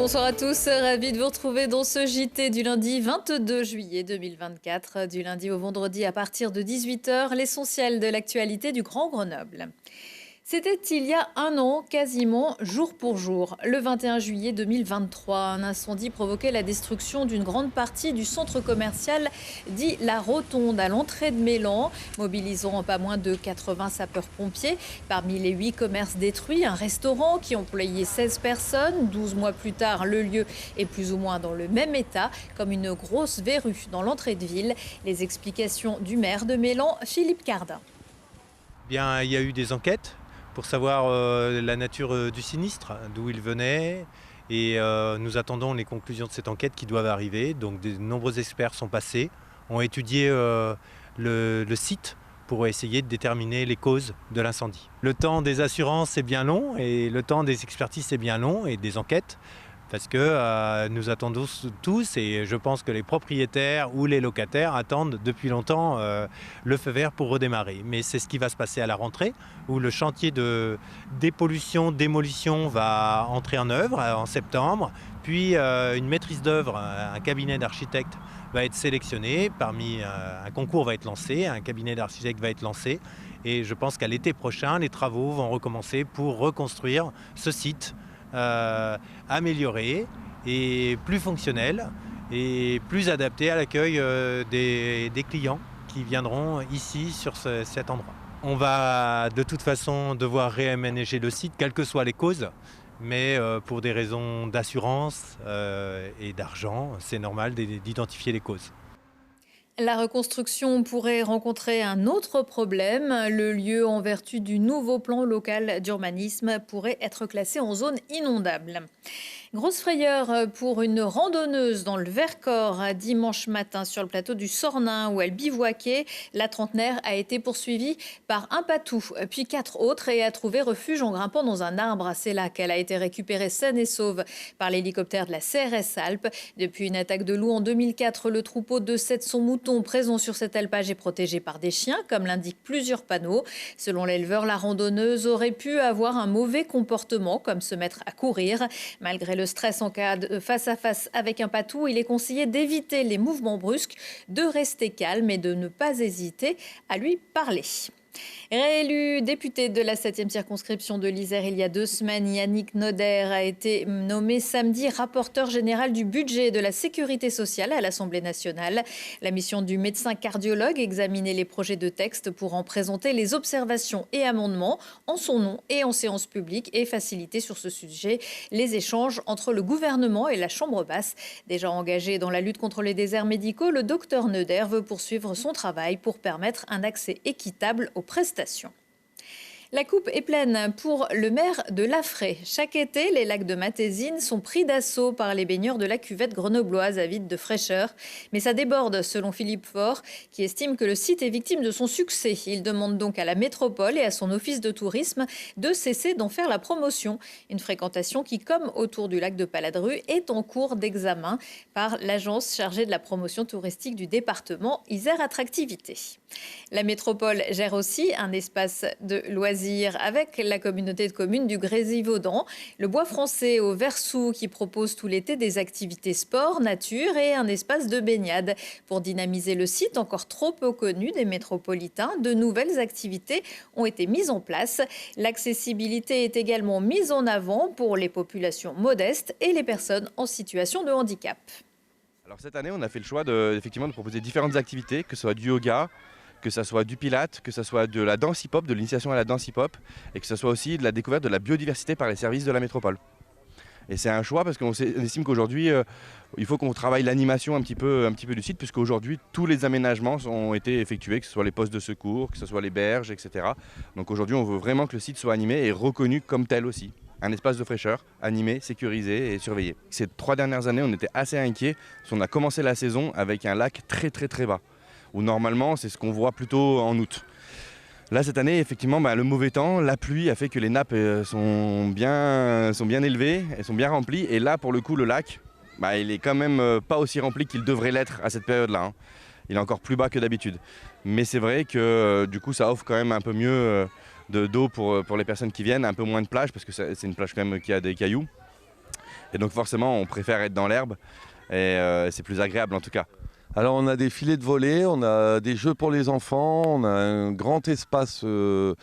Bonsoir à tous, ravi de vous retrouver dans ce JT du lundi 22 juillet 2024. Du lundi au vendredi à partir de 18 h, l'essentiel de l'actualité du Grand Grenoble. C'était il y a un an, quasiment jour pour jour. Le 21 juillet 2023, un incendie provoquait la destruction d'une grande partie du centre commercial dit La Rotonde à l'entrée de Mélan, mobilisant pas moins de 80 sapeurs-pompiers. Parmi les 8 commerces détruits, un restaurant qui employait 16 personnes. 12 mois plus tard, le lieu est plus ou moins dans le même état, comme une grosse verrue dans l'entrée de ville. Les explications du maire de Mélan, Philippe Cardin. Bien, il y a eu des enquêtes pour savoir la nature du sinistre, d'où il venait. Et nous attendons les conclusions de cette enquête qui doivent arriver. Donc de nombreux experts sont passés, ont étudié le site pour essayer de déterminer les causes de l'incendie. Le temps des assurances est bien long et le temps des expertises est bien long et des enquêtes. Parce que nous attendons tous, et je pense que les propriétaires ou les locataires attendent depuis longtemps le feu vert pour redémarrer. Mais c'est ce qui va se passer à la rentrée, où le chantier de dépollution, démolition va entrer en œuvre en septembre. Puis une maîtrise d'œuvre, un cabinet d'architectes va être sélectionné, un concours va être lancé, un cabinet d'architectes va être lancé. Et je pense qu'à l'été prochain, les travaux vont recommencer pour reconstruire ce site. Amélioré et plus fonctionnel et plus adapté à l'accueil des clients qui viendront ici sur cet endroit. On va de toute façon devoir réaménager le site, quelles que soient les causes, mais pour des raisons d'assurance et d'argent, c'est normal d'identifier les causes. La reconstruction pourrait rencontrer un autre problème. Le lieu, en vertu du nouveau plan local d'urbanisme, pourrait être classé en zone inondable. Grosse frayeur pour une randonneuse dans le Vercors dimanche matin sur le plateau du Sornin où elle bivouaquait. La trentenaire a été poursuivie par un patou, puis 4 autres et a trouvé refuge en grimpant dans un arbre. C'est là qu'elle a été récupérée saine et sauve par l'hélicoptère de la CRS Alpes. Depuis une attaque de loups en 2004, le troupeau de 700 moutons présents sur cet alpage est protégé par des chiens, comme l'indiquent plusieurs panneaux. Selon l'éleveur, la randonneuse aurait pu avoir un mauvais comportement, comme se mettre à courir. Malgré le stress en cas de face-à-face avec un patou, il est conseillé d'éviter les mouvements brusques, de rester calme et de ne pas hésiter à lui parler. Réélu député de la 7e circonscription de l'Isère il y a 2 semaines, Yannick Noder a été nommé samedi rapporteur général du budget et de la sécurité sociale à l'Assemblée nationale. La mission du médecin cardiologue, examiner les projets de texte pour en présenter les observations et amendements en son nom et en séance publique et faciliter sur ce sujet les échanges entre le gouvernement et la Chambre basse. Déjà engagé dans la lutte contre les déserts médicaux, le docteur Noder veut poursuivre son travail pour permettre un accès équitable aux prestations. La coupe est pleine pour le maire de Laffrey. Chaque été, les lacs de Matésine sont pris d'assaut par les baigneurs de la cuvette grenobloise avide de fraîcheur. Mais ça déborde, selon Philippe Faure, qui estime que le site est victime de son succès. Il demande donc à la métropole et à son office de tourisme de cesser d'en faire la promotion. Une fréquentation qui, comme autour du lac de Paladru, est en cours d'examen par l'agence chargée de la promotion touristique du département, Isère Attractivité. La métropole gère aussi un espace de loisirs avec la communauté de communes du Grésivaudan, le Bois Français au Versou qui propose tout l'été des activités sport, nature et un espace de baignade. Pour dynamiser le site encore trop peu connu des métropolitains, de nouvelles activités ont été mises en place. L'accessibilité est également mise en avant pour les populations modestes et les personnes en situation de handicap. Alors cette année, on a fait le choix effectivement de proposer différentes activités, que ce soit du yoga, que ce soit du pilate, que ce soit de la danse hip-hop, de l'initiation à la danse hip-hop, et que ce soit aussi de la découverte de la biodiversité par les services de la métropole. Et c'est un choix parce qu'on estime qu'aujourd'hui, il faut qu'on travaille l'animation un petit peu du site, puisqu'aujourd'hui, tous les aménagements ont été effectués, que ce soit les postes de secours, que ce soit les berges, etc. Donc aujourd'hui, on veut vraiment que le site soit animé et reconnu comme tel aussi. Un espace de fraîcheur, animé, sécurisé et surveillé. Ces 3 dernières années, on était assez inquiets, parce qu'on a commencé la saison avec un lac très très très bas, où normalement, c'est ce qu'on voit plutôt en août. Là, cette année, effectivement, le mauvais temps, la pluie a fait que les nappes sont bien élevées, elles sont bien remplies. Et là, pour le coup, le lac, il est quand même pas aussi rempli qu'il devrait l'être à cette période-là. Il est encore plus bas que d'habitude. Mais c'est vrai que du coup, ça offre quand même un peu mieux d'eau pour les personnes qui viennent, un peu moins de plage, parce que c'est une plage quand même qui a des cailloux. Et donc forcément, on préfère être dans l'herbe et c'est plus agréable en tout cas. Alors on a des filets de volée, on a des jeux pour les enfants, on a un grand espace je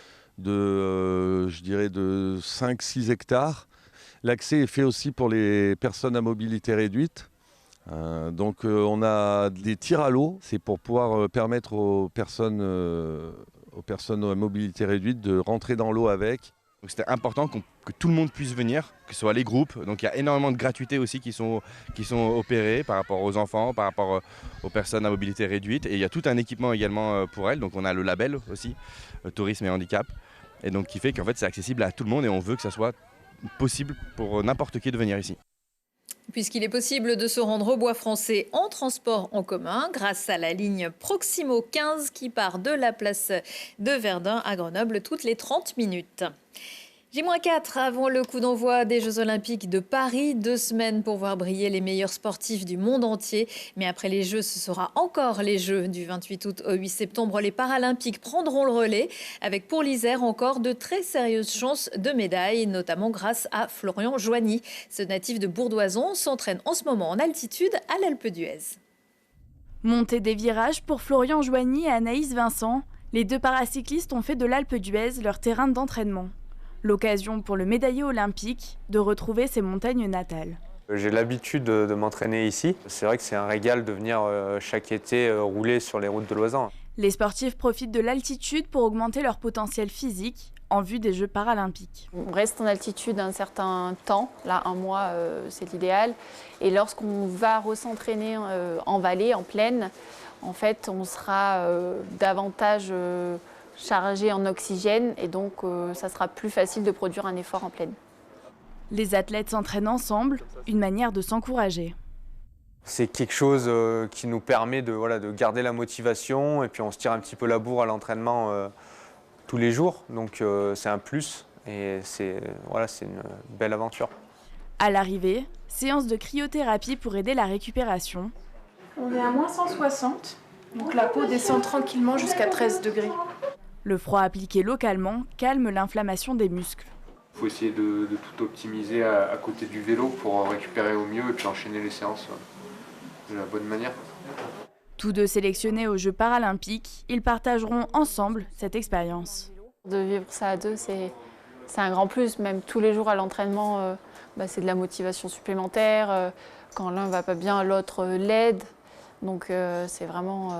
dirais de 5-6 hectares. L'accès est fait aussi pour les personnes à mobilité réduite. Donc on a des tirs à l'eau, c'est pour pouvoir permettre aux personnes à mobilité réduite de rentrer dans l'eau avec. Donc c'était important que tout le monde puisse venir, que ce soit les groupes. Donc il y a énormément de gratuités aussi qui sont opérées par rapport aux enfants, par rapport aux personnes à mobilité réduite. Et il y a tout un équipement également pour elles. Donc on a le label aussi, tourisme et handicap. Et donc qui fait qu'en fait c'est accessible à tout le monde et on veut que ça soit possible pour n'importe qui de venir ici. Puisqu'il est possible de se rendre au Bois français en transport en commun grâce à la ligne Proximo 15 qui part de la place de Verdun à Grenoble toutes les 30 minutes. J-4 avant le coup d'envoi des Jeux Olympiques de Paris. 2 semaines pour voir briller les meilleurs sportifs du monde entier. Mais après les Jeux, ce sera encore les Jeux. Du 28 août au 8 septembre, les Paralympiques prendront le relais. Avec pour l'Isère encore de très sérieuses chances de médailles, notamment grâce à Florian Joigny. Ce natif de Bourdoison s'entraîne en ce moment en altitude à l'Alpe d'Huez. Montée des virages pour Florian Joigny et Anaïs Vincent. Les 2 paracyclistes ont fait de l'Alpe d'Huez leur terrain d'entraînement. L'occasion pour le médaillé olympique de retrouver ses montagnes natales. J'ai l'habitude de m'entraîner ici. C'est vrai que c'est un régal de venir chaque été rouler sur les routes de Lausanne. Les sportifs profitent de l'altitude pour augmenter leur potentiel physique en vue des Jeux paralympiques. On reste en altitude un certain temps, là 1 mois c'est l'idéal. Et lorsqu'on va s'entraîner en vallée, en plaine, en fait on sera davantage chargé en oxygène et donc ça sera plus facile de produire un effort en plaine. Les athlètes s'entraînent ensemble, une manière de s'encourager. C'est quelque chose qui nous permet de garder la motivation et puis on se tire un petit peu la bourre à l'entraînement tous les jours. Donc c'est un plus et c'est une belle aventure. À l'arrivée, séance de cryothérapie pour aider la récupération. On est à moins 160, donc la peau descend tranquillement jusqu'à 13 degrés. Le froid appliqué localement calme l'inflammation des muscles. Il faut essayer de tout optimiser à côté du vélo pour récupérer au mieux et puis enchaîner les séances de la bonne manière. Tous 2 sélectionnés aux Jeux paralympiques, ils partageront ensemble cette expérience. De vivre ça à 2, c'est un grand plus. Même tous les jours à l'entraînement, c'est de la motivation supplémentaire. Quand l'un va pas bien, l'autre l'aide. Donc c'est vraiment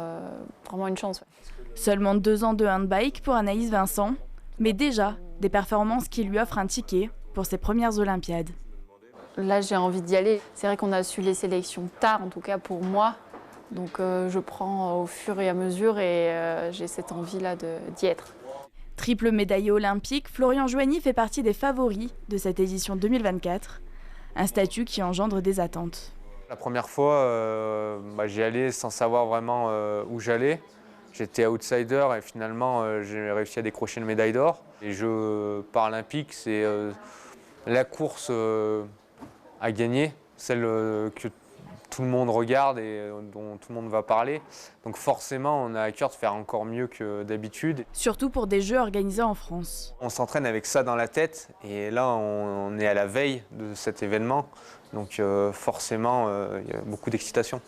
une chance. Ouais. Seulement 2 ans de handbike pour Anaïs Vincent, mais déjà des performances qui lui offrent un ticket pour ses premières Olympiades. Là, j'ai envie d'y aller. C'est vrai qu'on a su les sélections tard, en tout cas pour moi. Donc je prends au fur et à mesure et j'ai cette envie-là d'y être. Triple médaillé olympique, Florian Joigny fait partie des favoris de cette édition 2024. Un statut qui engendre des attentes. La première fois, j'y allais sans savoir vraiment où j'allais. J'étais outsider et finalement j'ai réussi à décrocher une médaille d'or. Les Jeux paralympiques, c'est la course à gagner, celle que tout le monde regarde et dont tout le monde va parler. Donc forcément, on a à cœur de faire encore mieux que d'habitude. Surtout pour des Jeux organisés en France. On s'entraîne avec ça dans la tête et là, on est à la veille de cet événement. Donc forcément, il y a beaucoup d'excitation.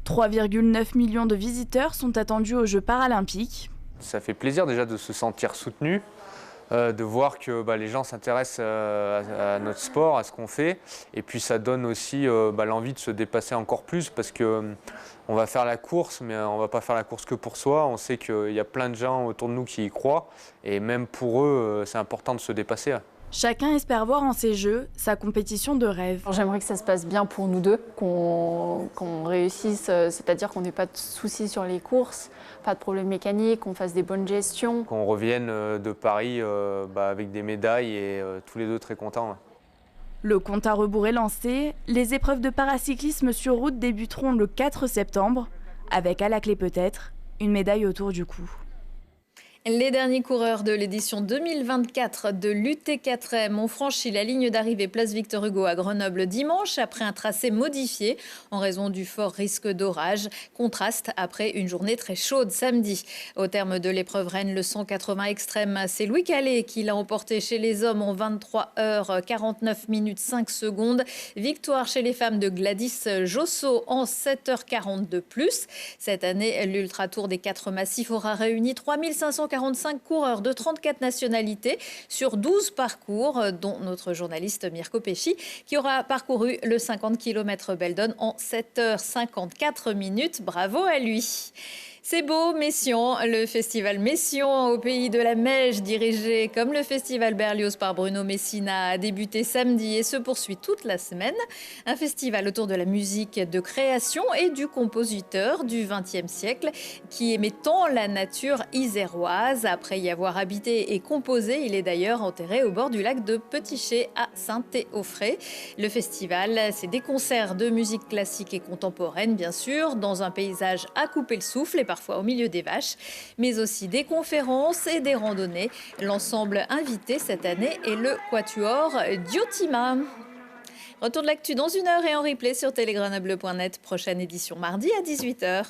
3,9 millions de visiteurs sont attendus aux Jeux paralympiques. Ça fait plaisir déjà de se sentir soutenu, de voir que les gens s'intéressent à notre sport, à ce qu'on fait. Et puis ça donne aussi l'envie de se dépasser encore plus parce qu'on va faire la course, mais on ne va pas faire la course que pour soi. On sait qu'il y a plein de gens autour de nous qui y croient. Et même pour eux, c'est important de se dépasser. Chacun espère voir en ces Jeux sa compétition de rêve. J'aimerais que ça se passe bien pour nous deux, qu'on réussisse, c'est-à-dire qu'on n'ait pas de soucis sur les courses, pas de problèmes mécaniques, qu'on fasse des bonnes gestions. Qu'on revienne de Paris avec des médailles et tous les deux très contents. Le compte à rebours est lancé. Les épreuves de paracyclisme sur route débuteront le 4 septembre, avec à la clé peut-être une médaille autour du cou. Les derniers coureurs de l'édition 2024 de l'UT4M ont franchi la ligne d'arrivée place Victor Hugo à Grenoble dimanche après un tracé modifié en raison du fort risque d'orage. Contraste après une journée très chaude samedi. Au terme de l'épreuve reine, le 180 extrême, c'est Louis Calais qui l'a emporté chez les hommes en 23 h 49 minutes 5 secondes. Victoire chez les femmes de Gladys Josso en 7 h 42 plus. Cette année, l'Ultra Tour des 4 massifs aura réuni 3545 coureurs de 34 nationalités sur 12 parcours, dont notre journaliste Mirko Pesci, qui aura parcouru le 50 km Beldon en 7 h 54 minutes. Bravo à lui. C'est beau, Messian. Le festival Messian au pays de la Meige, dirigé comme le festival Berlioz par Bruno Messina, a débuté samedi et se poursuit toute la semaine. Un festival autour de la musique de création et du compositeur du XXe siècle qui aimait tant la nature iséroise. Après y avoir habité et composé, il est d'ailleurs enterré au bord du lac de Petitché à Saint-Théophrais. Le festival, c'est des concerts de musique classique et contemporaine, bien sûr, dans un paysage à couper le souffle et parfois au milieu des vaches, mais aussi des conférences et des randonnées. L'ensemble invité cette année est le Quatuor Diotima. Retour de l'actu dans 1 heure et en replay sur telegrenoble.net. Prochaine édition mardi à 18 h.